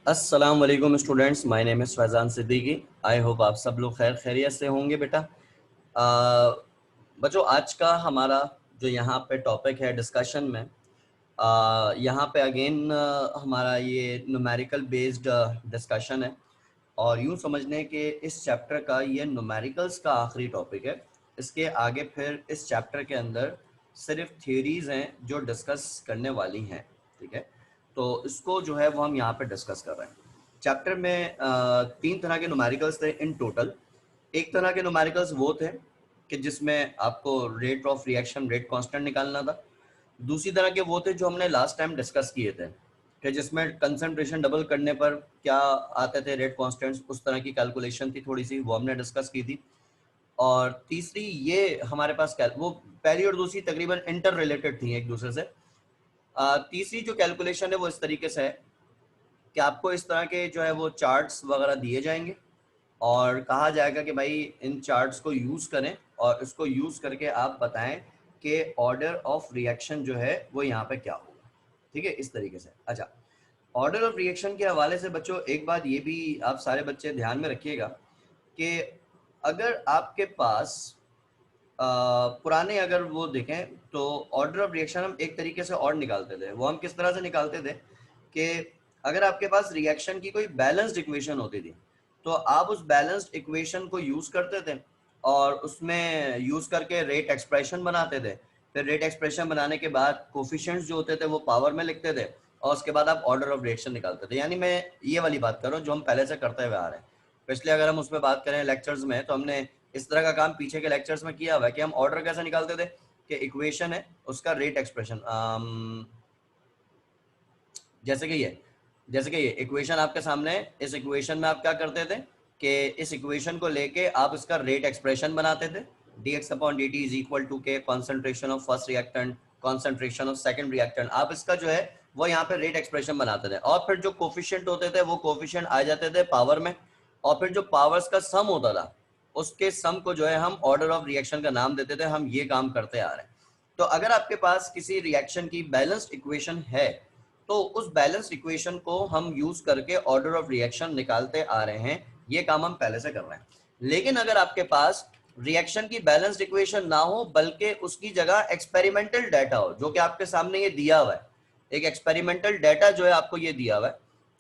अस्सलाम वालेकुम students, my name is Faizan Siddiqui. I hope आप सब लोग खैर खैरियत से होंगे। बेटा बच्चों, आज का हमारा जो यहाँ पे टॉपिक है डिस्कशन में, यहाँ पे अगेन हमारा ये न्यूमेरिकल बेस्ड डिस्कशन है। और यूँ समझ लें कि इस चैप्टर का ये न्यूमेरिकल्स का आखिरी टॉपिक है। इसके आगे फिर इस चैप्टर के अंदर सिर्फ थ्योरीज हैं जो डिस्कस करने वाली हैं। ठीक है, तो इसको जो है वो हम यहाँ पे डिस्कस कर रहे हैं। चैप्टर में तीन तरह के न्यूमेरिकल्स थे इन टोटल। एक तरह के न्यूमेरिकल्स वो थे कि जिसमें आपको rate of reaction, rate constant निकालना था। दूसरी तरह के वो थे जो हमने लास्ट टाइम डिस्कस किए थे कि जिसमें कंसंट्रेशन डबल करने पर क्या आते थे रेट कांस्टेंट्स, उस तरह की कैलकुलेशन थी थोड़ी सी, वो हमने डिस्कस की थी। और तीसरी ये हमारे पास वो पहली और दूसरी तकरीबन इंटर रिलेटेड थी एक दूसरे से। तीसरी जो कैलकुलेशन है वो इस तरीके से है कि आपको इस तरह के जो है वो चार्ट्स वगैरह दिए जाएंगे और कहा जाएगा कि भाई इन चार्ट्स को यूज़ करें और इसको यूज़ करके आप बताएं कि ऑर्डर ऑफ रिएक्शन जो है वो यहाँ पे क्या होगा। ठीक है, इस तरीके से। अच्छा, ऑर्डर ऑफ रिएक्शन के हवाले से बच्चों एक बात ये भी आप सारे बच्चे ध्यान में रखिएगा कि अगर आपके पास पुराने अगर वो देखें तो ऑर्डर ऑफ रिएक्शन हम एक तरीके से और निकालते थे। वो हम किस तरह से निकालते थे कि अगर आपके पास रिएक्शन की कोई बैलेंस्ड इक्वेशन होती थी तो आप उस बैलेंस्ड इक्वेशन को यूज करते थे और उसमें यूज करके रेट एक्सप्रेशन बनाते थे। फिर रेट एक्सप्रेशन बनाने के बाद कोफिशिएंट्स जो होते थे वो पावर में लिखते थे और उसके बाद आप ऑर्डर ऑफ रिएक्शन निकालते थे। यानी मैं ये वाली बात कर रहा हूँ जो हम पहले से करते हुए आ रहे हैं। पिछले अगर हम उसमें बात करें लेक्चर्स में, तो हमने इस तरह का काम पीछे के लेक्चर्स में किया हुआ है कि हम ऑर्डर कैसे निकालते थे कि इक्वेशन है उसका रेट एक्सप्रेशन, जैसे कि ये इक्वेशन आपके सामने है। इस इक्वेशन में आप क्या करते थे कि इस इक्वेशन को लेके आप इसका रेट एक्सप्रेशन बनाते थे। dx upon dt is equal to के concentration of first reactant, concentration of second reactant. आप इसका जो है वो यहाँ पे रेट एक्सप्रेशन बनाते थे और फिर जो कोफिशिएंट होते थे वो कोफिशिएंट आ जाते थे पावर में, और फिर जो पावर्स का सम होता था उसके सम को जो है हम ऑर्डर ऑफ रिएक्शन का नाम देते थे। हम ये काम करते आ रहे हैं। तो अगर आपके पास किसी रिएक्शन की बैलेंस्ड इक्वेशन है तो उस बैलेंस इक्वेशन को हम यूज करके ऑर्डर ऑफ रिएक्शन निकालते आ रहे हैं। ये काम हम पहले से कर रहे हैं। लेकिन अगर आपके पास रिएक्शन की बैलेंस्ड इक्वेशन ना हो बल्कि उसकी जगह एक्सपेरिमेंटल डाटा हो, जो कि आपके सामने ये दिया हुआ है, एक एक्सपेरिमेंटल डाटा जो है आपको ये दिया हुआ है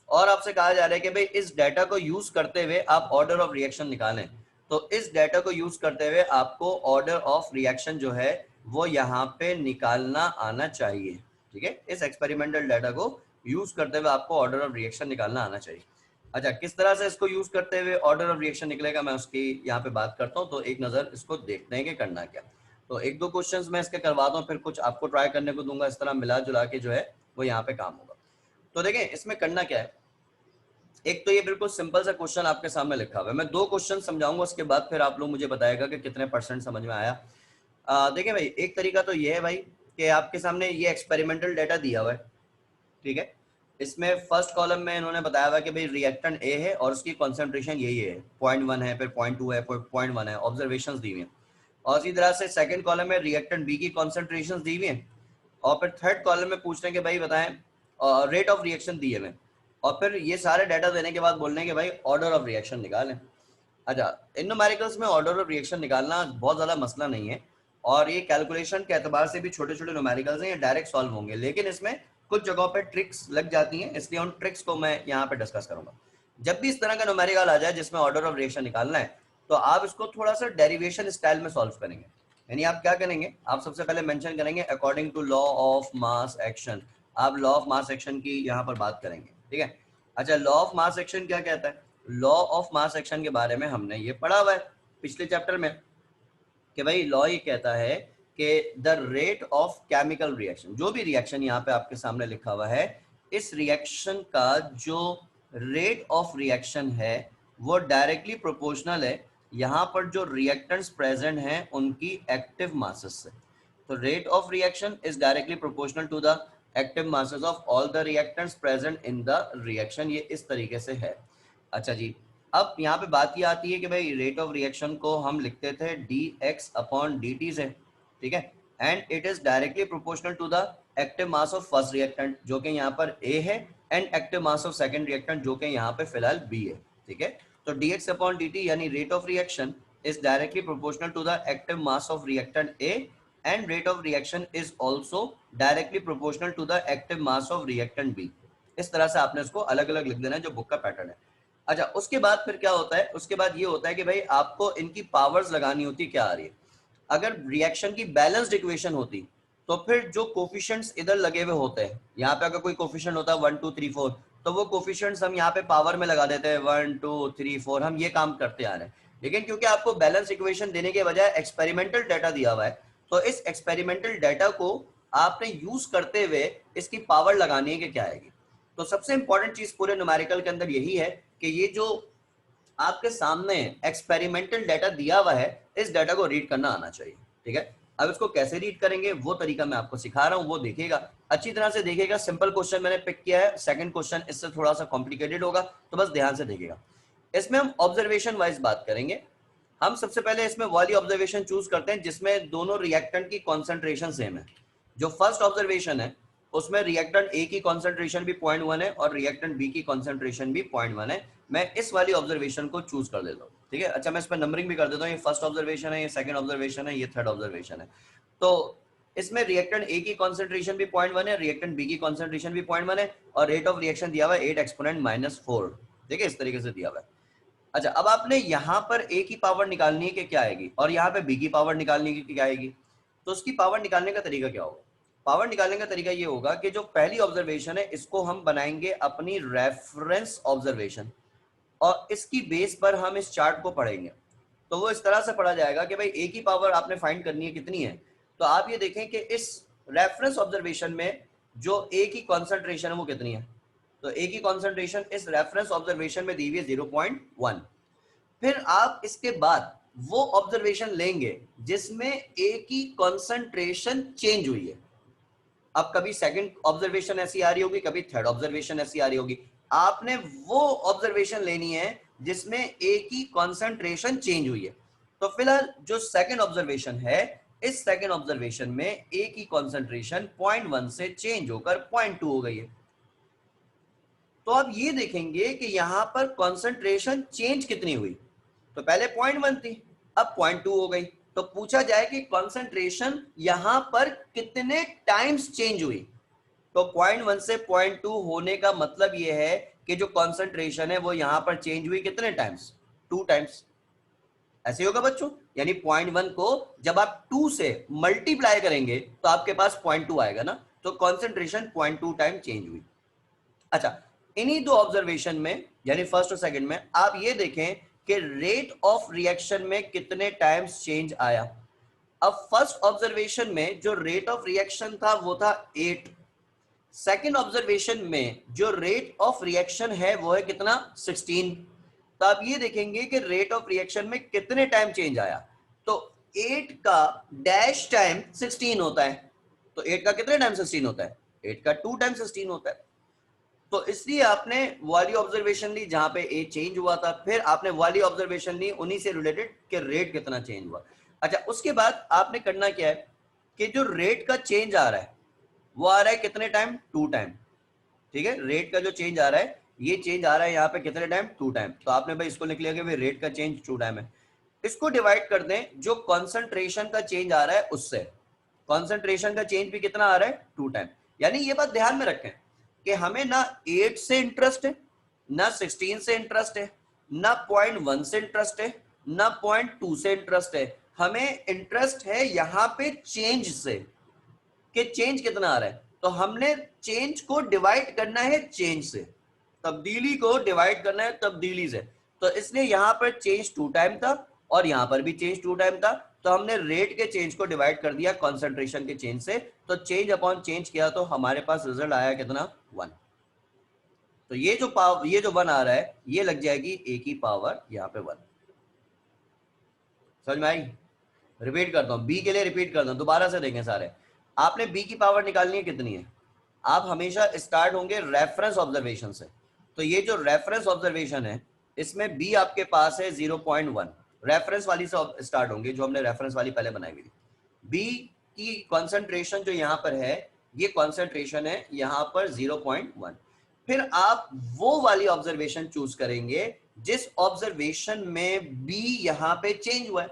और आपसे कहा जा रहा है कि भाई इस डाटा को यूज करते हुए आप ऑर्डर ऑफ रिएक्शन निकालें, तो इस डाटा को यूज करते हुए आपको ऑर्डर ऑफ रिएक्शन जो है वो यहाँ पे निकालना आना चाहिए। ठीक है, इस एक्सपेरिमेंटल डाटा को यूज करते हुए आपको ऑर्डर ऑफ रिएक्शन निकालना आना चाहिए। अच्छा, किस तरह से इसको यूज करते हुए ऑर्डर ऑफ रिएक्शन निकलेगा मैं उसकी यहाँ पे बात करता हूँ। तो एक नजर इसको देखते हैं कि करना क्या। तो एक दो क्वेश्चंस मैं इसके करवाता हूँ, फिर कुछ आपको ट्राई करने को दूंगा। इस तरह मिला जुला के जो है वो यहाँ पे काम होगा। तो देखें इसमें करना क्या है। एक तो ये बिल्कुल सिंपल सा क्वेश्चन आपके सामने लिखा हुआ है। मैं दो क्वेश्चन समझाऊंगा, उसके बाद फिर आप लोग मुझे बताएगा कि कितने % समझ में आया। देखिए भाई, एक तरीका तो ये है भाई कि आपके सामने ये एक्सपेरिमेंटल डाटा दिया हुआ है। ठीक है, इसमें फर्स्ट कॉलम में इन्होंने बताया हुआ कि भाई रिएक्टेंट ए है और उसकी कॉन्सेंट्रेशन यही है, 0.1 है, फिर 0.2 है, फिर 0.1 है, ऑब्जर्वेशंस दी हुई हैं। और इसी तरह से सेकंड कॉलम में रिएक्टेंट बी की कॉन्सेंट्रेशन दी हुई हैं और फिर थर्ड कॉलम में पूछ रहे हैं कि भाई बताएं रेट ऑफ रिएक्शन दिए हुए, और फिर ये सारे डाटा देने के बाद बोल रहे हैं कि भाई ऑर्डर ऑफ रिएक्शन निकालें। अच्छा, इन न्यूमेरिकल्स में ऑर्डर ऑफ रिएक्शन निकालना बहुत ज़्यादा मसला नहीं है और ये कैलकुलेशन के एतबार से भी छोटे छोटे न्यूमेरिकल्स हैं, ये डायरेक्ट सॉल्व होंगे। लेकिन इसमें कुछ जगहों पे ट्रिक्स लग जाती हैं, इसलिए उन ट्रिक्स को मैं यहाँ पे डिस्कस करूंगा। जब भी इस तरह का न्यूमेरिकल आ जाए जिसमें ऑर्डर ऑफ रिएक्शन निकालना है तो आप इसको थोड़ा सा डेरिवेशन स्टाइल में सॉल्व करेंगे। यानी आप क्या करेंगे, आप सबसे पहले मेंशन करेंगे according to law of mass action. आप लॉ ऑफ मास एक्शन की यहाँ पर बात करेंगे। ठीक है। अच्छा, लॉ ऑफ मास एक्शन क्या कहता है? लॉ ऑफ मास एक्शन के बारे में हमने ये पढ़ा हुआ है पिछले चैप्टर में कि भाई लॉ ये कहता है कि the rate of chemical reaction, जो भी रिएक्शन यहाँ पे आपके सामने लिखा हुआ है, इस रिएक्शन का जो रेट ऑफ रिएक्शन है वो डायरेक्टली प्रोपोर्शनल है यहाँ पर जो रिएक्टेंट्स प्रेजेंट हैं उनकी एक्टिव मासेस से। तो rate of reaction is directly proportional to the active masses of all the reactants present in the reaction. ये इस तरीके से है। अच्छा जी, अब यहाँ पे बात ये आती है कि भाई रेट ऑफ रिएक्शन को हम लिखते थे dx अपॉन dt से। ठीक है, and it is directly proportional to the active mass of first reactant, जो कि यहाँ पर A है and active mass of second reactant जो कि यहाँ पे फिलहाल बी है, ठीक है। तो dx अपॉन dt यानी rate of reaction is directly proportional to the active mass of reactant A and rate of reaction is also directly proportional to the active mass of reactant B. इस तरह से आपने इसको अलग अलग लिख देना है जो बुक का पैटर्न है। अच्छा, उसके बाद फिर क्या होता है, उसके बाद ये होता है कि भाई आपको इनकी पावर्स लगानी होती क्या आ रही है। अगर रिएक्शन की बैलेंस्ड इक्वेशन होती तो फिर जो कोफिशिएंट्स इधर लगे हुए होते हैं, यहाँ पे अगर कोई कोफिशिएंट होता है 1 2 3 4 तो वो कोफिशिएंट्स हम यहाँ पे पावर में लगा देते हैं 1 2 3 4, हम ये काम करते आ रहे हैं। लेकिन क्योंकि आपको बैलेंस इक्वेशन देने के बजाय एक्सपेरिमेंटल डाटा दिया हुआ है, तो इस एक्सपेरिमेंटल डाटा को आपने यूज करते हुए इसकी पावर लगानी है कि क्या आएगी। तो सबसे इंपॉर्टेंट चीज पूरे न्यूमेरिकल के अंदर यही है कि ये जो आपके सामने एक्सपेरिमेंटल डाटा दिया हुआ है, इस डाटा को रीड करना आना चाहिए, ठीक है। अब इसको कैसे रीड करेंगे वो तरीका मैं आपको सिखा रहा हूं, वो देखिएगा, अच्छी तरह से देखिएगा। सिंपल क्वेश्चन मैंने पिक किया है, सेकंड क्वेश्चन इससे थोड़ा सा कॉम्प्लिकेटेड होगा, तो बस ध्यान से देखिएगा। इसमें हम ऑब्जर्वेशन वाइज बात करेंगे। हम सबसे पहले इसमें वाली ऑब्जर्वेशन चूज करते हैं जिसमें दोनों रिएक्टेंट की कॉन्सेंट्रेशन सेम है। जो फर्स्ट ऑब्जर्वेशन है उसमें रिएक्टेंट ए की कॉन्सेंट्रेशन भी 0.1 है और रिएक्टेंट बी की कॉन्सेंट्रेशन भी 0.1 है। मैं इस वाली ऑब्जर्वेशन को चूज कर देता हूँ, ठीक है। अच्छा, मैं इस पर नंबरिंग भी कर देता हूँ, ये फर्स्ट ऑब्जर्वेशन है, ये सेकंड ऑब्जर्वेशन है, ये थर्ड ऑब्जर्वेशन है। तो इसमें रिएक्टेंट ए की कॉन्सेंट्रेशन भी 0.1 है, रिएक्टेंट बी की कॉन्सेंट्रेशन भी 0.1 है और रेट ऑफ रिएक्शन दिया हुआ है 8 एक्सपोनेंट -4, ठीक है, इस तरीके से दिया हुआ है। अच्छा, अब आपने यहाँ पर ए की पावर निकालनी है कि क्या आएगी और यहाँ पे बी की पावर निकालनी है कि क्या आएगी। तो उसकी पावर निकालने का तरीका क्या होगा? पावर निकालने का तरीका ये होगा कि जो पहली ऑब्जर्वेशन है इसको हम बनाएंगे अपनी रेफरेंस ऑब्जर्वेशन और इसकी बेस पर हम इस चार्ट को पढ़ेंगे। तो वो इस तरह से पढ़ा जाएगा कि भाई ए की पावर आपने फाइंड करनी है कितनी है। तो आप ये देखें कि इस रेफरेंस ऑब्जर्वेशन में जो ए की कॉन्सेंट्रेशन है वो कितनी है। तो ए की कॉन्सेंट्रेशन इस रेफरेंस ऑब्जर्वेशन में दी हुई है 0.1। फिर आप इसके बाद वो ऑब्जर्वेशन लेंगे जिसमें ए की कॉन्सेंट्रेशन चेंज हुई है। अब कभी सेकंड ऑब्जर्वेशन ऐसी आ रही होगी, कभी थर्ड ऑब्जर्वेशन ऐसी आ रही होगी, आपने वो ऑब्जर्वेशन लेनी है जिसमें ए की कॉन्सेंट्रेशन चेंज हुई है। तो फिलहाल जो सेकंड ऑब्जर्वेशन है, इस सेकंड ऑब्जर्वेशन में ए की कॉन्सेंट्रेशन 0.1 से चेंज होकर 0.2 हो गई है। तो आप ये देखेंगे कि यहां पर कॉन्सेंट्रेशन चेंज कितनी हुई। तो पहले 0.1 थी, अब 0.2 हो गई। तो पूछा जाए कि कॉन्सेंट्रेशन यहां पर कितने टाइम्स चेंज हुई। तो 0.1 से 0.2 होने का मतलब यह है कि जो कॉन्सेंट्रेशन है वो यहां पर चेंज हुई कितने टाइम्स, 2 टाइम्स। ऐसे होगा बच्चों, यानी 0.1 को जब आप 2 से मल्टीप्लाई करेंगे तो आपके पास 0.2 आएगा ना। तो कॉन्सेंट्रेशन 0.2 टाइम चेंज हुई। अच्छा, इन्हीं दो ऑब्जर्वेशन में यानी फर्स्ट और सेकंड में आप ये देखें कि रेट ऑफ रिएक्शन में कितने टाइम्स चेंज आया। अब फर्स्ट ऑब्जर्वेशन में जो रेट ऑफ रिएक्शन था वो था 8। सेकंड ऑब्जर्वेशन में जो रेट ऑफ रिएक्शन है वो है कितना, 16। तो आप ये देखेंगे कि रेट ऑफ रिएक्शन में कितने टाइम चेंज आया। तो 8 का डैश टाइम 16 होता है। तो 8 का कितने टाइम 16 होता है, 8 का 2 टाइम 16 होता है। तो इसलिए आपने वाली ऑब्जर्वेशन ली जहां पे ए चेंज हुआ था, फिर आपने वाली ऑब्जर्वेशन ली उन्हीं से रिलेटेड कि रेट कितना चेंज हुआ। अच्छा, उसके बाद आपने करना क्या है कि जो रेट का चेंज आ रहा है वो आ रहा है कितने टाइम, 2 टाइम, ठीक है। रेट का जो चेंज आ रहा है ये चेंज आ रहा है यहाँ पे कितने टाइम, 2 टाइम। तो आपने भाई इसको लिख लिया कि भाई रेट का चेंज 2 टाइम है। इसको डिवाइड कर दें जो कॉन्सेंट्रेशन का चेंज आ रहा है उससे। कॉन्सेंट्रेशन का चेंज भी कितना आ रहा है, 2 टाइम। यानी ये बात ध्यान में रखें कि हमें ना 8 से इंटरेस्ट है, ना 16 से इंटरेस्ट है, ना 0.1 से इंटरेस्ट है, ना 0.2 से इंटरेस्ट है। हमें इंटरेस्ट है यहां पे चेंज से कि चेंज कितना आ रहा है। तो हमने चेंज को डिवाइड करना है चेंज से, तब्दीली को डिवाइड करना है तब्दीली से। तो इसलिए यहां पर चेंज 2 टाइम था और यहां पर भी चेंज 2 टाइम था। तो हमने रेट के चेंज को डिवाइड कर दिया कॉन्सेंट्रेशन के चेंज से। तो चेंज अपॉन चेंज किया तो हमारे पास रिजल्ट आया कितना, 1। तो ये जो 1 आ रहा है ये लग जाएगी ए की पावर यहाँ पे 1। समझ में आई? रिपीट करता हूँ, बी के लिए रिपीट करता हूँ, दोबारा से देखें सारे। आपने बी की पावर निकालनी है कितनी है। आप हमेशा स्टार्ट होंगे रेफरेंस ऑब्जर्वेशन से। तो ये जो रेफरेंस ऑब्जर्वेशन है इसमें बी आपके पास है 0.1। रेफरेंस वाली से स्टार्ट होंगे जो हमने रेफरेंस वाली पहले बनाई हुई थी। बी की कॉन्सेंट्रेशन जो यहाँ पर है ये कॉन्सेंट्रेशन है यहाँ पर 0.1। फिर आप वो वाली ऑब्जर्वेशन चूज करेंगे जिस ऑब्जर्वेशन में बी यहां पे चेंज हुआ है।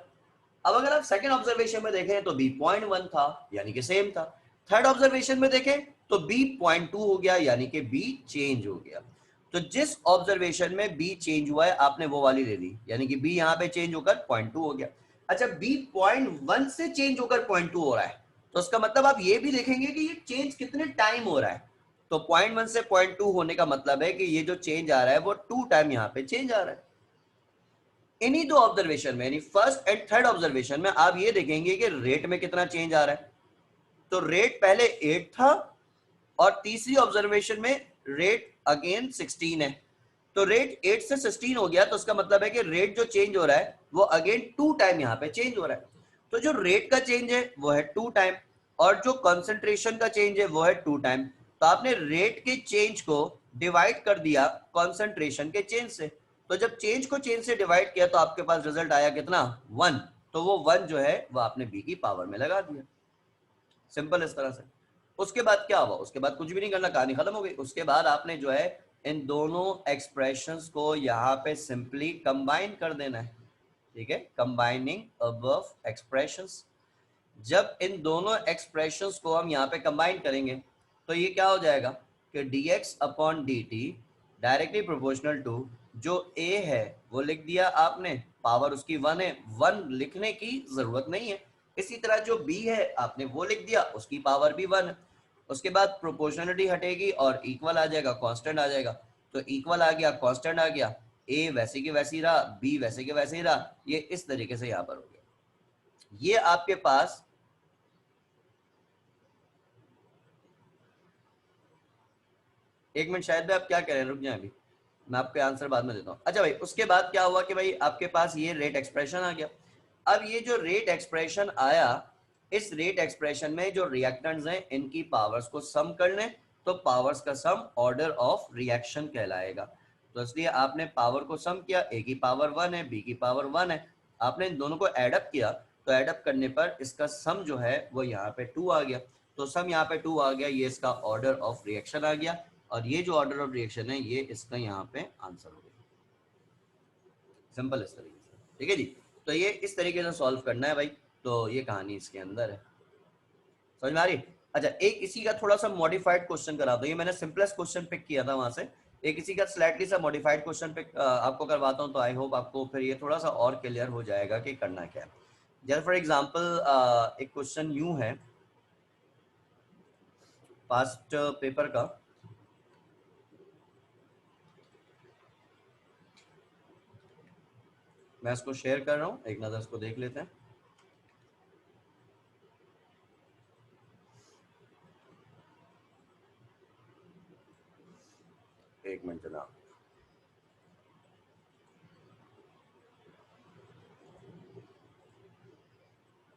अब अगर आप सेकंड ऑब्जर्वेशन में देखें तो बी 0.1 था यानी कि सेम था। थर्ड ऑब्जर्वेशन में देखें तो बी 0.2 हो गया यानी कि बी चेंज हो गया। तो जिस ऑब्जर्वेशन में बी चेंज हुआ है आपने वो वाली ले ली यानी कि बी यहां पे चेंज होकर 0.2 हो गया। अच्छा बी 0.1 से चेंज होकर 0.2 हो रहा है तो उसका मतलब आप ये भी देखेंगे कि ये चेंज कितने टाइम हो रहा है। तो 0.1 से 0.2 होने का मतलब है कि ये जो चेंज आ रहा है वो 2 टाइम यहाँ पे चेंज आ रहा है। इन्हीं दो ऑब्जर्वेशन में यानी फर्स्ट एंड थर्ड ऑब्जर्वेशन में आप ये देखेंगे कि रेट में कितना चेंज आ रहा है। तो रेट पहले 8 था और तीसरी ऑब्जर्वेशन में रेट अगेन 16 है। तो रेट 8 से 16 हो गया तो उसका मतलब है कि रेट जो चेंज हो रहा है वो अगेन 2 टाइम यहाँ पे चेंज हो रहा है। तो जो रेट का चेंज है वो है 2 टाइम और जो कॉन्सेंट्रेशन का चेंज है वो है 2 टाइम। तो आपने रेट के चेंज को डिवाइड कर दिया कॉन्सेंट्रेशन के चेंज से। तो जब चेंज को चेंज से डिवाइड किया तो आपके पास रिजल्ट आया कितना 1। तो वो 1 जो है वो आपने बी की पावर में लगा दिया। सिंपल इस तरह से। उसके बाद क्या हुआ, उसके बाद कुछ भी नहीं करना, कहानी खत्म हो गई। उसके बाद आपने जो है इन दोनों एक्सप्रेशंस को यहाँ पे सिंपली कंबाइन कर देना है। ठीक है, कंबाइनिंग अबव एक्सप्रेशंस। जब इन दोनों एक्सप्रेशंस को हम यहाँ पे कंबाइन करेंगे तो ये क्या हो जाएगा कि dx upon dt directly proportional to जो a है वो लिख दिया आपने, पावर उसकी 1 है, 1 लिखने की जरूरत नहीं है। इसी तरह जो b है आपने वो लिख दिया, उसकी पावर भी 1 है। उसके बाद प्रोपोर्शनलिटी हटेगी और इक्वल आ जाएगा, कांस्टेंट आ जाएगा। तो इक्वल आ गया, कांस्टेंट आ गया, a वैसे की वैसी रहा, b वैसे के वैसे ही रहा। ये इस तरीके से यहाँ पर हो गया। ये आपके पास एक मिनट, शायद भाई आप क्या कह रहे हैं, रुक जाए, अभी मैं आपके आंसर बाद में देता हूँ। अच्छा भाई, उसके बाद क्या हुआ कि भाई आपके पास ये रेट एक्सप्रेशन आ गया। अब ये जो रेट एक्सप्रेशन आया, इस रेट एक्सप्रेशन में जो रिएक्टेंट्स हैं इनकी पावर्स को सम कर लें तो पावर्स का सम ऑर्डर ऑफ रिएक्शन कहलाएगा। तो इसलिए आपने पावर को सम किया, ए की पावर 1 है, बी की पावर 1 है, आपने इन दोनों को एडअप किया तो एडअप करने पर इसका सम जो है वो यहाँ पे 2 आ गया। तो सम यहाँ पे 2 आ गया, ये इसका ऑर्डर ऑफ रिएक्शन आ गया और ये जो ऑर्डर ऑफ रिएक्शन है ये इसका यहाँ पे आंसर हो गया। सिंपल इस तरीके से, ठीक है जी। तो ये इस तरीके से सॉल्व करना है भाई। तो ये कहानी इसके अंदर है, समझ में आ रही। अच्छा, एक इसी का थोड़ा सा मॉडिफाइड क्वेश्चन करा दो। ये मैंने सिंपलेस्ट क्वेश्चन पिक किया था वहां से, एक इसी का स्लाइटली सा मॉडिफाइड क्वेश्चन पिक आपको करवाता हूँ। तो आई होप आपको फिर ये थोड़ा सा और क्लियर हो जाएगा कि करना क्या है। जैसे फॉर एग्जाम्पल एक क्वेश्चन यूं है पास्ट पेपर का, मैं इसको शेयर कर रहा हूँ, एक नजर इसको देख लेते हैं। एक मिनट जनाब,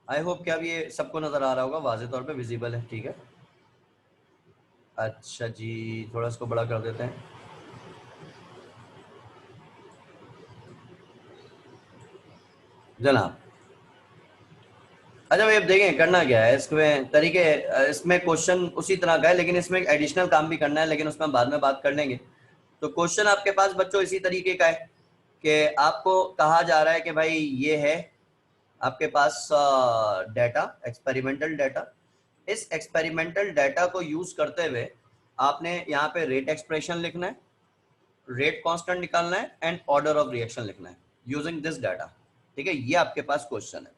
आई होप कि अब ये सबको नजर आ रहा होगा, वाज़ेह तौर पे विजिबल है, ठीक है। अच्छा जी, थोड़ा इसको बड़ा कर देते हैं। जनाब अच्छा भाई, अब देखें करना क्या है इसमें तरीके। इसमें क्वेश्चन उसी तरह का है लेकिन इसमें एक एडिशनल काम भी करना है, लेकिन उसमें बाद में बात कर लेंगे। तो क्वेश्चन आपके पास बच्चों इसी तरीके का है कि आपको कहा जा रहा है कि भाई ये है आपके पास डाटा, एक्सपेरिमेंटल डाटा। इस एक्सपेरिमेंटल डाटा को यूज करते हुए आपने यहाँ पे रेट एक्सप्रेशन लिखना है, रेट कांस्टेंट निकालना है एंड ऑर्डर ऑफ रिएक्शन लिखना है यूजिंग दिस डाटा। ठीक है, ये आपके पास क्वेश्चन है।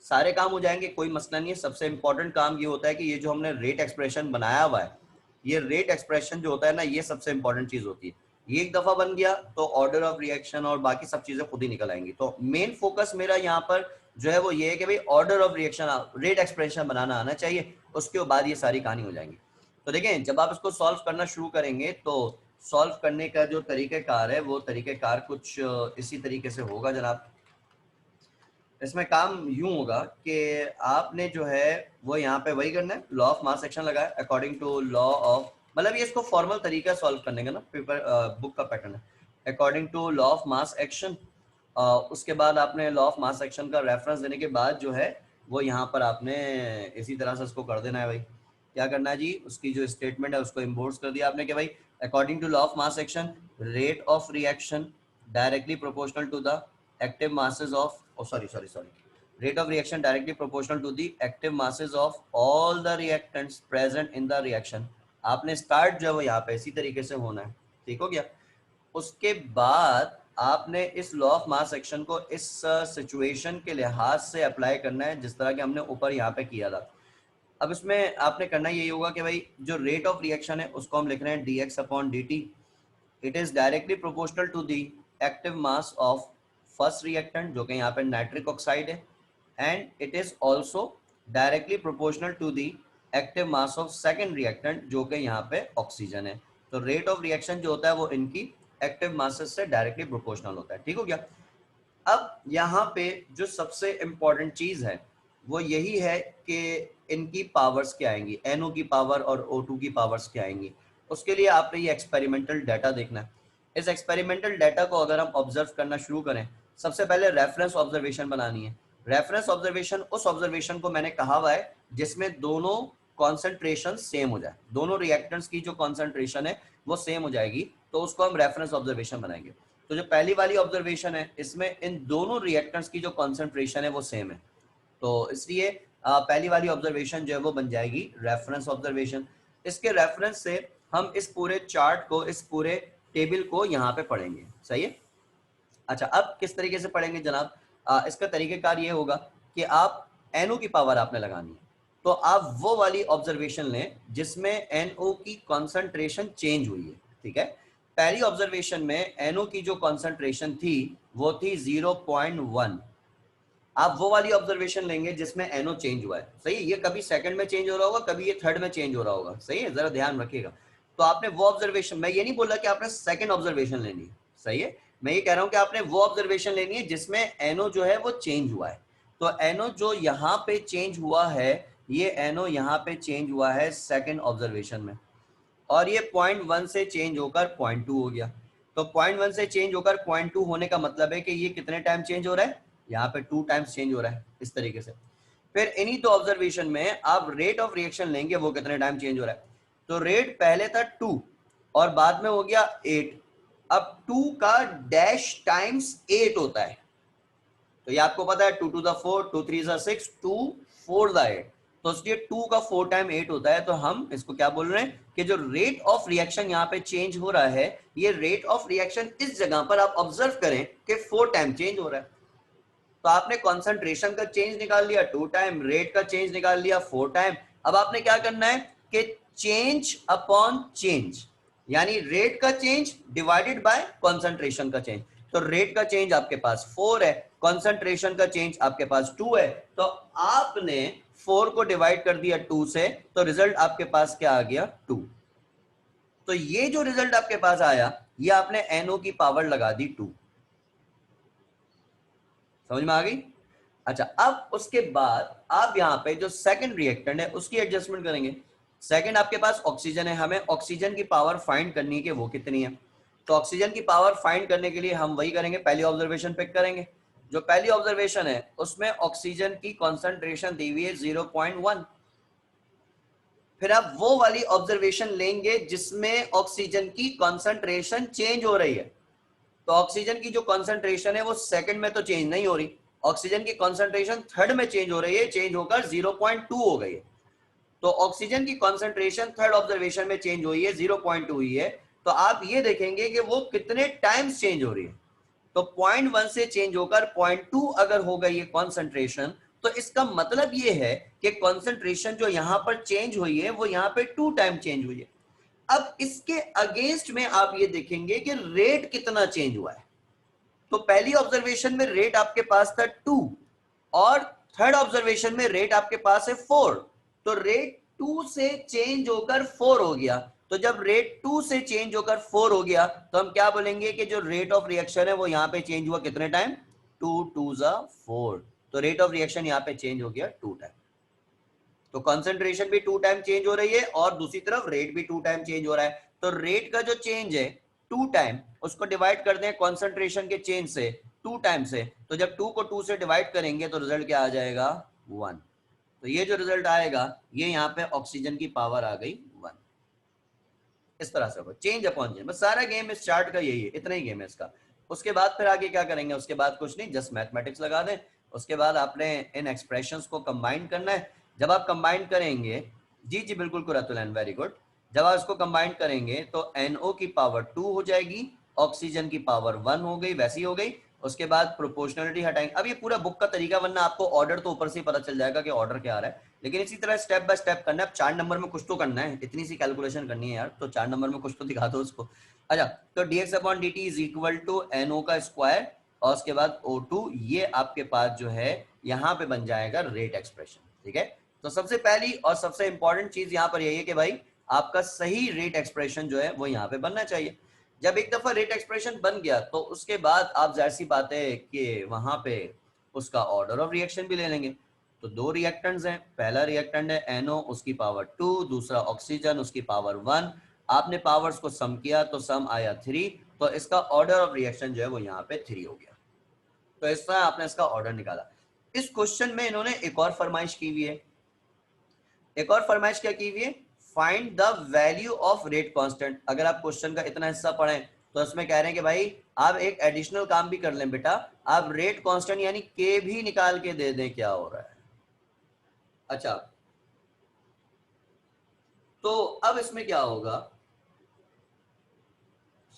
सारे काम हो जाएंगे, कोई मसला नहीं है। सबसे इंपॉर्टेंट काम ये होता है कि ये जो हमने रेट एक्सप्रेशन बनाया हुआ है, ये रेट एक्सप्रेशन जो होता है ना, ये सबसे इंपॉर्टेंट चीज होती है। ये एक दफा बन गया तो ऑर्डर ऑफ रिएक्शन और बाकी सब चीजें खुद ही निकल आएंगी। तो मेन फोकस मेरा यहाँ पर जो है वो ये है कि भाई order of reaction, rate expression बनाना आना चाहिए, उसके बाद ये सारी कहानी हो जाएंगी। तो देखें, जब आप इसको सॉल्व करना शुरू करेंगे तो सॉल्व करने का जो तरीक़ेकार है वो तरीक़ेकार कुछ इसी तरीके से होगा जनाब। इसमें काम यूं होगा कि आपने जो है वो यहाँ पे वही करना है, लॉ ऑफ मास एक्शन लगाए अकॉर्डिंग टू लॉ ऑफ, मतलब ये इसको फॉर्मल तरीका सॉल्व करने का ना, पेपर बुक का पैटर्न है, according to law of mass action. उसके बाद आपने लॉ ऑफ मास एक्शन का रेफरेंस देने के बाद जो है वो यहाँ पर आपने इसी तरह से इसको कर देना है भाई। क्या करना है जी, उसकी जो स्टेटमेंट है उसको इम्पोर्ट कर दिया आपने कि भाई according to law of mass action rate of reaction directly proportional to the active masses of rate of reaction directly proportional to the active masses of all the reactants present in the reaction. आपने start जो है वो यहाँ पे इसी तरीके से होना है, ठीक हो गया। उसके बाद आपने इस लॉ ऑफ मास एक्शन को इस सिचुएशन के लिहाज से अप्लाई करना है जिस तरह के हमने ऊपर यहाँ पे किया था। अब इसमें आपने करना यही होगा कि भाई जो रेट ऑफ रिएक्शन है उसको हम लिख रहे हैं dx upon dt, it is directly proportional to the active mass of first reactant जो कि यहाँ पे नाइट्रिक ऑक्साइड है, and it is also directly proportional to the active mass of second reactant जो कि यहाँ पे ऑक्सीजन है। तो रेट ऑफ रिएक्शन जो होता है वो इनकी एक्टिव मासेस से डायरेक्टली प्रोपोर्शनल होता है, ठीक हो गया। अब यहाँ पे जो सबसे इंपॉर्टेंट चीज है वो यही है कि इनकी पावर्स क्या आएंगी, NO की पावर और O2 की पावर्स क्या आएंगी। उसके लिए आपने ये एक्सपेरिमेंटल डाटा देखना है। इस एक्सपेरिमेंटल डाटा को अगर हम ऑब्जर्व करना शुरू करें, सबसे पहले रेफरेंस ऑब्जर्वेशन बनानी है। रेफरेंस ऑब्जर्वेशन उस ऑब्जर्वेशन को मैंने कहा हुआ है जिसमें दोनों कॉन्सेंट्रेशन सेम हो जाए, दोनों रिएक्टेंट्स की जो कॉन्सेंट्रेशन है वो सेम हो जाएगी, तो उसको हम रेफरेंस ऑब्जर्वेशन बनाएंगे। तो जो पहली वाली ऑब्जर्वेशन है इसमें इन दोनों रिएक्टेंट्स की जो कॉन्सेंट्रेशन है वो सेम है, तो इसलिए पहली वाली ऑब्जर्वेशन जो है वो बन जाएगी रेफरेंस ऑब्जर्वेशन। इसके रेफरेंस से हम इस पूरे चार्ट को, इस पूरे टेबल को यहाँ पे पढ़ेंगे, सही है। अच्छा, अब किस तरीके से पढ़ेंगे जनाब, इसका तरीकेकार ये होगा कि आप NO की पावर आपने लगानी है, तो आप वो वाली ऑब्जर्वेशन लें जिसमें NO की कॉन्सेंट्रेशन चेंज हुई है, ठीक है। पहली ऑब्जर्वेशन में NO की जो कॉन्सेंट्रेशन थी वो थी 0.1। आप वो वाली ऑब्जर्वेशन लेंगे जिसमें NO चेंज हुआ है, सही है। ये कभी सेकंड में चेंज हो रहा होगा, कभी ये थर्ड में चेंज हो रहा होगा, सही है, जरा ध्यान रखिएगा। तो आपने वो ऑब्जर्वेशन, मैं ये नहीं बोल रहा कि आपने सेकंड ऑब्जर्वेशन लेनी है, सही है, मैं ये कह रहा हूं कि आपने वो ऑब्जर्वेशन लेनी है जिसमें NO जो है वो चेंज हुआ है। तो NO जो यहाँ पे चेंज हुआ है, ये NO यहाँ पे चेंज हुआ है सेकंड ऑब्जर्वेशन में, और ये 0.1 से चेंज होकर 0.2 हो गया। तो 0.1 से चेंज होकर 0.2 होने का मतलब है कि ये कितने टाइम चेंज हो रहा है, यहाँ पे 2 टाइम्स चेंज हो रहा है, इस तरीके से। फिर इन्हीं दो ऑब्जर्वेशन में आप रेट ऑफ रिएक्शन लेंगे, वो कितने टाइम चेंज हो रहा है। तो रेट पहले था 2 और बाद में हो गया 8। अब 2 का डैश टाइम्स 8 होता है, तो ये आपको पता है 2 to the 4, 2 3 6, 2 4 the 8, तो इसलिए 2 का 4 टाइम 8 होता है। तो हम इसको क्या बोल रहे हैं कि जो रेट ऑफ रिएक्शन यहाँ पे चेंज हो रहा है, ये रेट ऑफ रिएक्शन इस जगह पर आप ऑब्जर्व करें कि 4 टाइम चेंज हो रहा है। तो आपने कॉन्सेंट्रेशन का चेंज निकाल लिया 2 टाइम, रेट का चेंज निकाल लिया 4 टाइम। अब आपने क्या करना है कि चेंज अपॉन चेंज, यानी रेट का चेंज डिवाइडेड बाय कॉन्सेंट्रेशन का चेंज। तो रेट का चेंज आपके पास 4 है, कॉन्सेंट्रेशन का चेंज आपके पास 2 है, तो आपने 4 को डिवाइड कर दिया 2 से, तो रिजल्ट आपके पास क्या आ गया 2। तो ये जो रिजल्ट आपके पास आया, ये आपने NO की पावर लगा दी 2, समझ में आ गई। अच्छा, अब उसके बाद आप यहाँ पे जो सेकंड रिएक्टेंट है उसकी एडजस्टमेंट करेंगे। सेकंड आपके पास ऑक्सीजन है, हमें ऑक्सीजन की पावर फाइंड करनी है कि वो कितनी है। तो ऑक्सीजन की पावर फाइंड करने के लिए हम वही करेंगे, पहली ऑब्जर्वेशन पिक करेंगे। जो पहली ऑब्जर्वेशन है उसमें ऑक्सीजन की कॉन्सेंट्रेशन दी हुई है 0.1। फिर आप वो वाली ऑब्जर्वेशन लेंगे जिसमें ऑक्सीजन की कॉन्सेंट्रेशन चेंज हो रही है। तो ऑक्सीजन की जो कॉन्सेंट्रेशन है वो सेकंड में तो चेंज नहीं हो रही, ऑक्सीजन की कॉन्सेंट्रेशन थर्ड में चेंज हो रही है, चेंज होकर 0.2 हो गई है। तो ऑक्सीजन की कॉन्सेंट्रेशन थर्ड ऑब्जर्वेशन में चेंज हुई है, 0.2 हुई है। तो आप ये देखेंगे कि वो कितने टाइम्स चेंज हो रही है। तो 0.1 से चेंज होकर 0.2 अगर हो गई है कॉन्सेंट्रेशन, तो इसका मतलब ये है कि कॉन्सेंट्रेशन जो यहां पर चेंज हुई है वो यहां पे 2 टाइम चेंज हुई है। अब इसके अगेंस्ट में आप ये देखेंगे कि रेट कितना चेंज हुआ है। तो पहली ऑब्जर्वेशन में रेट आपके पास था 2 और थर्ड ऑब्जर्वेशन में रेट आपके पास है 4। तो रेट 2 से चेंज होकर 4 हो गया। तो जब रेट 2 से चेंज होकर 4 हो गया तो हम क्या बोलेंगे कि जो रेट ऑफ रिएक्शन है वो यहां पे चेंज हुआ कितने टाइम, 2 2 4। तो रेट ऑफ रिएक्शन यहां पे चेंज हो गया 2 टाइम। तो कॉन्सेंट्रेशन भी 2 टाइम चेंज हो रही है और दूसरी तरफ रेट भी 2 टाइम चेंज हो रहा है। तो रेट का जो चेंज है 2 टाइम, उसको डिवाइड कर दें कॉन्सेंट्रेशन के चेंज से 2 टाइम से, तो जब 2 को 2 से डिवाइड करेंगे तो रिजल्ट क्या आ जाएगा 1। तो ये जो रिजल्ट आएगा ये यहाँ पे ऑक्सीजन की पावर आ गई 1। इस तरह से होगा, चेंज अपॉन चेंज। बस सारा गेम इस चार्ट का यही है, इतना ही गेम है इसका। उसके बाद फिर आगे क्या करेंगे, उसके बाद कुछ नहीं, जस्ट मैथमेटिक्स लगा दें। उसके बाद आपने इन एक्सप्रेशंस को कंबाइन करना है। जब आप कंबाइन करेंगे, जी जी बिल्कुल कुरतुलैन, वेरी गुड। जब आप इसको कंबाइन करेंगे तो NO की पावर 2 हो जाएगी, ऑक्सीजन की पावर 1 हो गई, वैसी हो गई। उसके बाद प्रोपोर्शनलिटी हटाएंगे। अब ये पूरा बुक का तरीका, वरना आपको ऑर्डर तो ऊपर से ही पता चल जाएगा कि ऑर्डर क्या आ रहा है, लेकिन इसी तरह स्टेप बाय स्टेप करना है। अब 4 नंबर में कुछ तो करना है, इतनी सी कैलकुलेशन करनी है यार, तो 4 नंबर में कुछ तो दिखा दो उसको। अच्छा, तो dx upon dt is equal to NO का स्क्वायर और उसके बाद O2, ये आपके पास जो है यहाँ पे बन जाएगा रेट एक्सप्रेशन। ठीक है, तो सबसे पहली और सबसे इंपॉर्टेंट चीज यहाँ पर यही है कि भाई आपका सही रेट एक्सप्रेशन जो है वो यहाँ पे बनना चाहिए। जब एक दफा रेट एक्सप्रेशन बन गया तो उसके बाद आप जाहिर सी बात है कि वहां पे उसका ऑर्डर ऑफ रिएक्शन भी ले लेंगे। तो 2 रिएक्टेंट्स हैं, पहला रिएक्टेंट है NO, उसकी पावर 2, दूसरा ऑक्सीजन, उसकी पावर 1। आपने पावर्स को सम किया तो सम आया 3, तो इसका ऑर्डर ऑफ रिएक्शन जो है वो यहाँ पे 3 हो गया। तो इस तरह आपने इसका ऑर्डर निकाला। इस क्वेश्चन में इन्होंने एक और फरमाइश की हुई है। एक और फरमाइश क्या की हुई है, find the value of rate constant. अगर आप क्वेश्चन का इतना हिस्सा पढ़ें तो इसमें कह रहे हैं कि भाई आप एक एडिशनल काम भी कर लें बेटा, आप रेट कांस्टेंट यानी के भी निकाल के दे दें क्या हो रहा है। अच्छा, तो अब इसमें क्या होगा,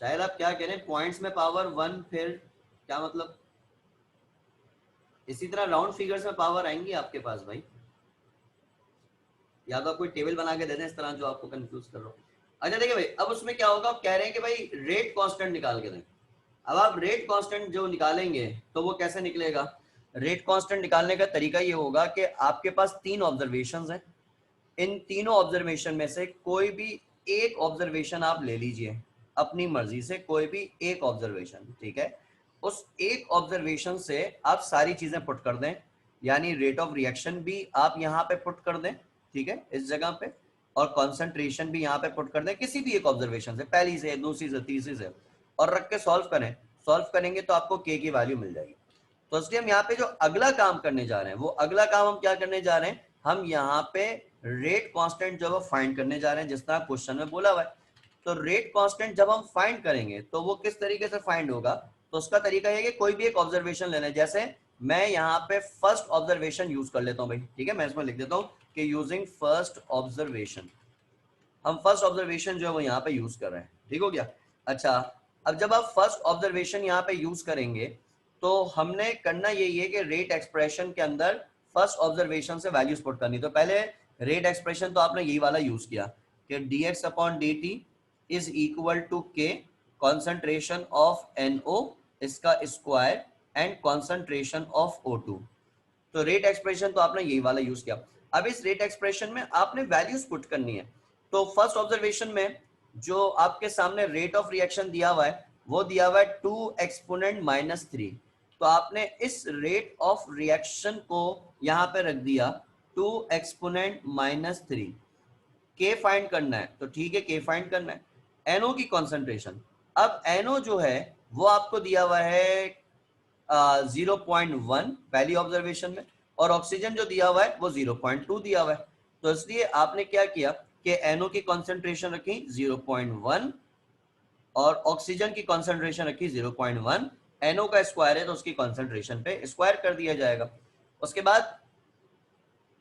शायद आप क्या कह रहे हैं, पॉइंट्स में पावर 1, फिर क्या मतलब, इसी तरह राउंड फिगर्स में पावर आएंगी आपके पास भाई, या तो आप कोई टेबल बना के दे दें इस तरह जो आपको कंफ्यूज कर रहा हो। अच्छा देखिए भाई, अब उसमें क्या होगा, आप कह रहे हैं कि भाई रेट कांस्टेंट निकाल के दें। अब आप रेट कांस्टेंट जो निकालेंगे तो वो कैसे निकलेगा, रेट कांस्टेंट निकालने का तरीका ये होगा कि आपके पास 3 ऑब्जर्वेशंस हैं। इन तीनों ऑब्जर्वेशन में से कोई भी एक ऑब्जर्वेशन आप ले लीजिए, अपनी मर्जी से कोई भी एक ऑब्जर्वेशन, ठीक है। उस एक ऑब्जर्वेशन से आप सारी चीजें पुट कर दें, यानी रेट ऑफ रिएक्शन भी आप यहाँ पे पुट कर दें, ठीक है, इस जगह पे, और कॉन्सेंट्रेशन भी यहाँ पे पुट कर दें किसी भी एक ऑब्जर्वेशन से, पहली से, दूसरी से, तीसरी से, और रख के सॉल्व करें। सॉल्व करेंगे तो आपको के की वैल्यू मिल जाएगी। तो इसलिए हम यहाँ पे जो अगला काम करने जा रहे हैं, वो अगला काम हम क्या करने जा रहे हैं, हम यहाँ पे रेट कांस्टेंट जो है फाइंड करने जा रहे हैं, जिस तरह क्वेश्चन में बोला हुआ है। तो रेट कांस्टेंट जब हम फाइंड करेंगे तो वो किस तरीके से फाइंड होगा, तो उसका तरीका है कि कोई भी एक ऑब्जर्वेशन लेना है। जैसे मैं यहाँ पे फर्स्ट ऑब्जर्वेशन यूज कर लेता हूँ भाई, ठीक है, मैं इसमें लिख देता हूँ कि यूजिंग फर्स्ट ऑब्जर्वेशन, हम फर्स्ट ऑब्जर्वेशन जो है वो यहाँ पे यूज कर रहे हैं, ठीक हो गया। अच्छा, अब जब आप फर्स्ट ऑब्जर्वेशन यहाँ पे यूज करेंगे तो हमने करना यही है कि रेट एक्सप्रेशन के अंदर फर्स्ट ऑब्जर्वेशन से वैल्यूज पुट करनी। तो पहले रेट एक्सप्रेशन तो आपने यही वाला यूज किया कि dx upon dt is equal to के कॉन्सेंट्रेशन ऑफ NO इसका square and concentration of O2। तो रेट एक्सप्रेशन तो आपने यही वाला यूज किया। अब इस रेट एक्सप्रेशन में आपने वैल्यूज पुट करनी है। तो फर्स्ट ऑब्जर्वेशन में जो आपके सामने रेट ऑफ रिएक्शन दिया हुआ है वो दिया हुआ है 2 एक्सपोनेंट माइनस 3। तो आपने इस रेट ऑफ रिएक्शन को यहाँ पे रख दिया 2 एक्सपोनेंट माइनस 3। के फाइंड करना है तो ठीक है, के फाइंड करना है। NO की कॉन्सेंट्रेशन, अब NO जो है वो आपको दिया हुआ है 0.1 पहली ऑब्जर्वेशन में, और ऑक्सीजन जो दिया हुआ है वो 0.2 दिया हुआ है। तो इसलिए आपने क्या किया कि NO की कॉन्सेंट्रेशन रखी 0.1 और ऑक्सीजन की कॉन्सेंट्रेशन रखी 0.1। NO का स्क्वायर है तो उसकी कॉन्सेंट्रेशन पे स्क्वायर कर दिया जाएगा। उसके बाद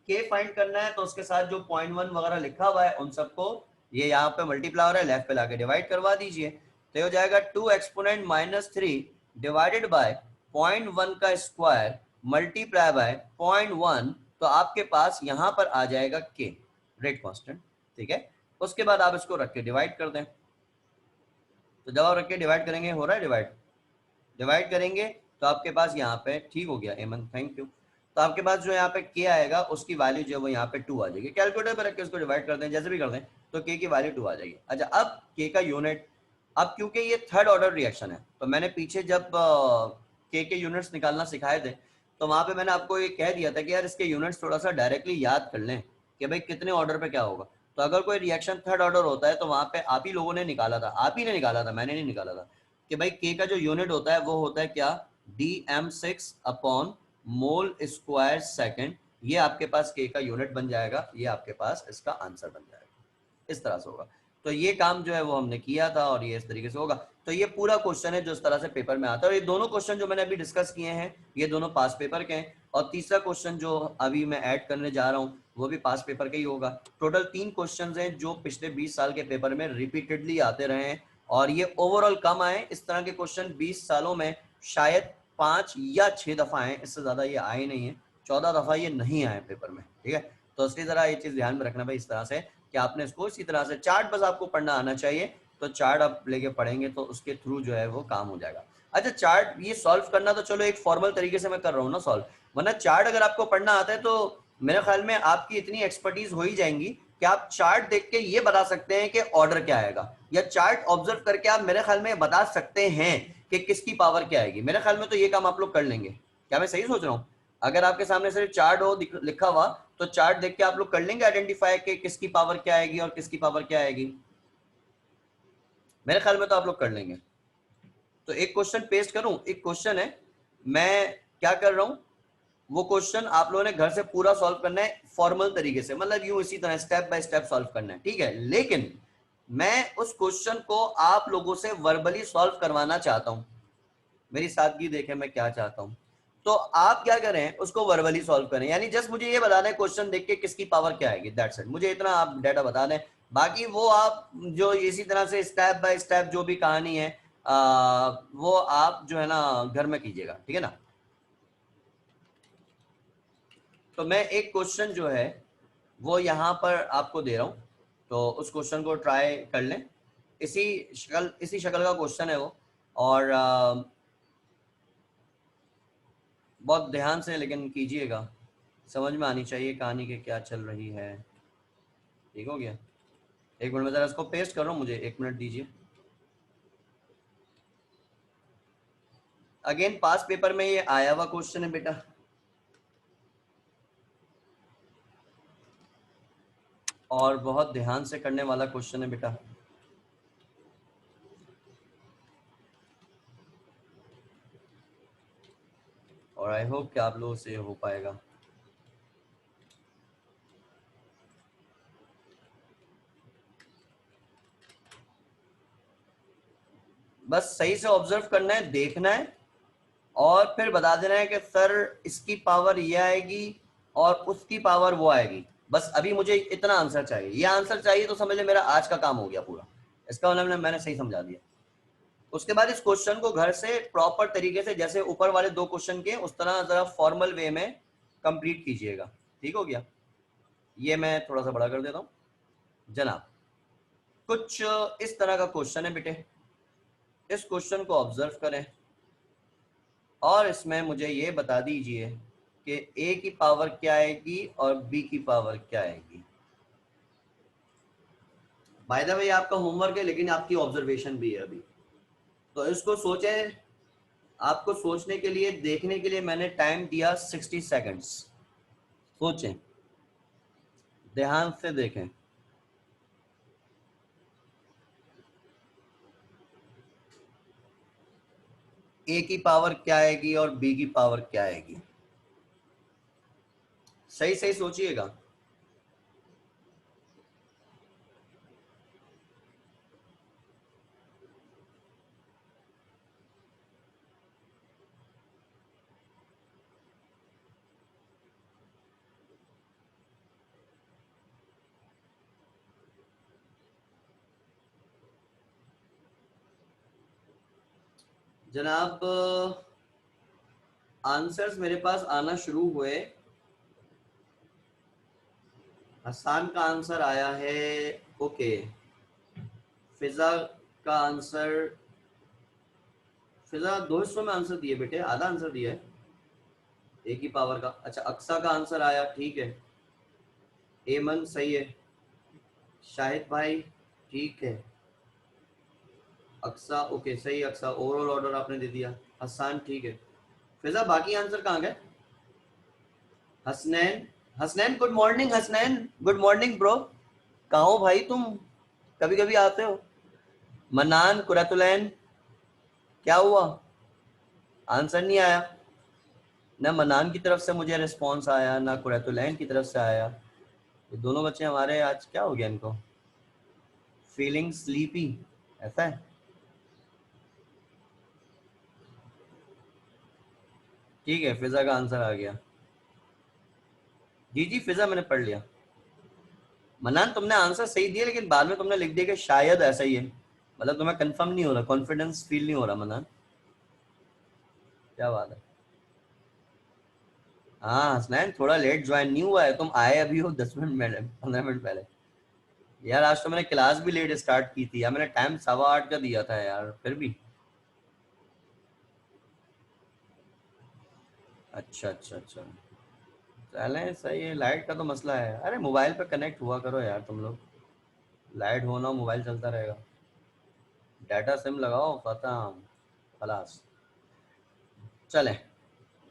के फाइंड करना है तो उसके साथ जो 0.1 वगैरह लिखा हुआ है उन सबको ये यहाँ पे मल्टीप्लाई हो रहा है, लेफ्ट पे लाके डिवाइड करवा दीजिए। तो हो जाएगा 2 एक्सपोनेंट माइनस 3 डिवाइडेड बाय 0.1 का स्क्वायर मल्टीप्लाई बाय 0.1। तो आपके पास यहाँ पर आ जाएगा के रेट कांस्टेंट, ठीक है। उसके बाद आप इसको रख के डिवाइड कर दें। तो जब आप रख के डिवाइड करेंगे, हो रहा है डिवाइड, डिवाइड करेंगे तो आपके पास यहाँ पे, ठीक हो गया एमन, थैंक यू। तो आपके पास जो यहाँ पे के आएगा उसकी वैल्यू जो है वो यहाँ पे 2 आ जाएगी। कैलकुलेटर पर रख के उसको डिवाइड कर दें, जैसे भी कर दें तो के की वैल्यू 2 आ जाएगी। अच्छा, अब के का यूनिट, अब क्योंकि ये थर्ड ऑर्डर रिएक्शन है तो मैंने पीछे जब के यूनिट्स निकालना सिखाए थे तो वहां पे मैंने आपको ये कह दिया था कि यार इसके यूनिट्स थोड़ा सा डायरेक्टली याद कर लें कि भाई कितने ऑर्डर पे क्या होगा। तो अगर कोई रिएक्शन थर्ड ऑर्डर होता है तो वहां पे आप ही लोगों ने निकाला था, आप ही ने निकाला था, मैंने नहीं निकाला था, कि भाई के का जो यूनिट होता है वो होता है क्या, DM6 upon mole square second. ये आपके पास के का यूनिट बन जाएगा, ये आपके पास इसका आंसर बन जाएगा, इस तरह से होगा। तो ये काम जो है वो हमने किया था और ये इस तरीके से होगा। तो ये पूरा क्वेश्चन है जो इस तरह से पेपर में आता है। और ये दोनों क्वेश्चन जो मैंने अभी डिस्कस किए हैं ये दोनों पास पेपर के हैं, और तीसरा क्वेश्चन जो अभी मैं ऐड करने जा रहा हूँ वो भी पास पेपर का ही होगा। टोटल 3 क्वेश्चन हैं जो पिछले 20 साल के पेपर में रिपीटेडली आते रहे हैं, और ये ओवरऑल कम आए। इस तरह के क्वेश्चन 20 सालों में शायद 5 या 6 दफा आए, इससे ज्यादा ये आए नहीं है, 14 दफा ये नहीं आए पेपर में, ठीक है। तो इसलिए जरा ये चीज ध्यान में रखना भाई, इस तरह से कि आपने इसको इसी तरह से चार्ट बस आपको पढ़ना आना चाहिए। तो चार्ट आप लेके पढ़ेंगे तो उसके थ्रू जो है वो काम हो जाएगा। अच्छा, चार्ट ये सॉल्व करना तो चलो एक फॉर्मल तरीके से मैं कर रहा हूँ ना सॉल्व, वरना चार्ट अगर आपको पढ़ना आता है तो मेरे ख्याल में आपकी इतनी एक्सपर्टीज हो ही जाएंगी कि आप चार्ट देख के ये बता सकते हैं कि ऑर्डर क्या आएगा, या चार्ट ऑब्जर्व करके आप मेरे ख्याल में बता सकते हैं कि किसकी पावर क्या आएगी। मेरे ख्याल में तो ये काम आप लोग कर लेंगे, क्या मैं सही सोच रहा हूँ? अगर आपके सामने सिर्फ चार्ट हो लिखा हुआ तो चार्ट देख के आप लोग कर लेंगे आइडेंटिफाई कि किसकी पावर क्या आएगी और किसकी पावर क्या आएगी। मेरे ख्याल में तो आप लोग कर लेंगे। तो एक क्वेश्चन पेस्ट करूं, एक क्वेश्चन है, मैं क्या कर रहा हूं, वो क्वेश्चन आप लोगों ने घर से पूरा सॉल्व करना है फॉर्मल तरीके से, मतलब यूं इसी तरह स्टेप बाय स्टेप सॉल्व करना है, ठीक है। लेकिन मैं उस क्वेश्चन को आप लोगों से वर्बली सॉल्व करवाना चाहता हूं। मेरी सादगी देखें मैं क्या चाहता हूं। तो आप क्या करें, उसको वर्बली सॉल्व करें, यानी जस्ट मुझे ये बता दें क्वेश्चन देख के किसकी पावर क्या आएगी, दैट्स इट। मुझे इतना आप डाटा बता दें, बाकी वो आप जो इसी तरह से स्टेप बाय स्टेप जो भी कहानी है वो आप जो है ना घर में कीजिएगा, ठीक है ना। तो मैं एक क्वेश्चन जो है वो यहाँ पर आपको दे रहा हूँ, तो उस क्वेश्चन को ट्राई कर लें। इसी शक्ल का क्वेश्चन है वो, और बहुत ध्यान से लेकिन कीजिएगा, समझ में आनी चाहिए कहानी के क्या चल रही है। ठीक हो गया, एक मिनट में जरा इसको पेस्ट कर रहा हूँ, मुझे 1 मिनट दीजिए। अगेन पास पेपर में ये आया हुआ क्वेश्चन है बेटा, और बहुत ध्यान से करने वाला क्वेश्चन है बेटा। और आई होप कि आप लोगों से हो पाएगा। बस सही से ऑब्जर्व करना है, देखना है, और फिर बता देना है कि सर इसकी पावर ये आएगी और उसकी पावर वो आएगी। बस अभी मुझे इतना आंसर चाहिए, ये आंसर चाहिए तो समझ ले मेरा आज का काम हो गया पूरा। इसका मतलब मैंने सही समझा दिया। उसके बाद इस क्वेश्चन को घर से प्रॉपर तरीके से जैसे ऊपर वाले 2 क्वेश्चन के उस तरह जरा फॉर्मल वे में कंप्लीट कीजिएगा। ठीक हो गया, ये मैं थोड़ा सा बड़ा कर देता हूँ जनाब। कुछ इस तरह का क्वेश्चन है बेटे, इस क्वेश्चन को ऑब्जर्व करें और इसमें मुझे ये बता दीजिए कि ए की पावर क्या आएगी और बी की पावर क्या आएगी। बाय द वे आपका होमवर्क है लेकिन आपकी ऑब्जर्वेशन भी है अभी, तो इसको सोचें। आपको सोचने के लिए, देखने के लिए मैंने टाइम दिया 60 सेकंड्स। सोचें, ध्यान से देखें। ए की पावर क्या आएगी और बी की पावर क्या आएगी, सही सही सोचिएगा। जनाब आंसर्स मेरे पास आना शुरू हुए। हसान का आंसर आया है, ओके। फिजा का आंसर, फिजा 2 हिस्सों में आंसर दिए बेटे, आधा आंसर दिया है ए की पावर का। अच्छा, अक्सा का आंसर आया, ठीक है। एमन सही है, शाहिद भाई ठीक है, अक्सा ओके सही, अक्सा ओवरऑल ऑर्डर आपने दे दिया। हसान ठीक है। फिजा बाकी आंसर कहाँ गए? Hasnain, Hasnain good morning, Hasnain good morning bro, कहाँ हो भाई तुम, कभी कभी आते हो। मनान कुरैतुलैन, क्या हुआ, आंसर नहीं आया? ना मनान की तरफ से मुझे रिस्पॉन्स आया, ना कुरैतुलैन की तरफ से आया। ये दोनों बच्चे हमारे आज क्या हो गया इनको, फीलिंग स्लीपी, ऐसा है। ठीक है, फिजा का आंसर आ गया। जी जी फिजा मैंने पढ़ लिया। मनान तुमने आंसर सही दिया, लेकिन बाद में तुमने लिख दिया कि शायद ऐसा ही है, मतलब तुम्हें कंफर्म नहीं हो रहा, कॉन्फिडेंस फील नहीं हो रहा मनान। क्या बात है। हाँ हसनैन थोड़ा लेट ज्वाइन नहीं हुआ है, तुम आए अभी हो 10 मिनट पहले, 15 मिनट पहले। यार आज तो मैंने क्लास भी लेट स्टार्ट की थी यार, मैंने टाइम 8:15 का दिया था यार, फिर भी। अच्छा अच्छा अच्छा, चलें सही है। लाइट का तो मसला है, अरे मोबाइल पे कनेक्ट हुआ करो यार तुम लोग, लाइट हो ना हो मोबाइल चलता रहेगा। डाटा सिम लगाओ, खत्म, खलास। चलें।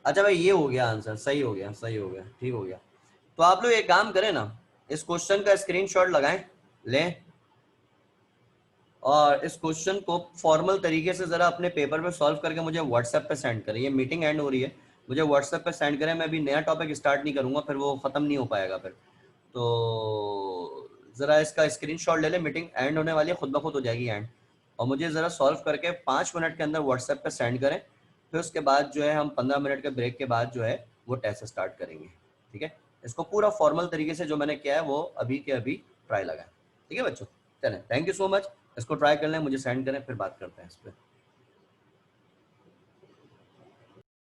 अच्छा भाई ये हो गया आंसर, सही हो गया, सही हो गया, ठीक हो गया। तो आप लोग एक काम करें ना, इस क्वेश्चन का स्क्रीनशॉट लगाएं, लें, और इस क्वेश्चन को फॉर्मल तरीके से जरा अपने पेपर पे सॉल्व करके मुझे व्हाट्सएप पे सेंड करें। ये मीटिंग एंड हो रही है, मुझे व्हाट्सएप पे सेंड करें। मैं अभी नया टॉपिक स्टार्ट नहीं करूंगा, फिर वो खत्म नहीं हो पाएगा फिर। तो जरा इसका स्क्रीनशॉट ले लें, मीटिंग एंड होने वाली है, खुद ब खुद हो जाएगी एंड। और मुझे ज़रा सॉल्व करके 5 मिनट के अंदर व्हाट्सएप पे सेंड करें। फिर उसके बाद जो है हम 15 मिनट के ब्रेक के बाद जो है वो टेस्ट स्टार्ट करेंगे। ठीक है, इसको पूरा फॉर्मल तरीके से जो मैंने किया है वो अभी के अभी ट्राई लगाएं। ठीक है बच्चों, चलें, थैंक यू सो मच। इसको ट्राई कर लें, मुझे सेंड करें, फिर बात करते हैं इस पर।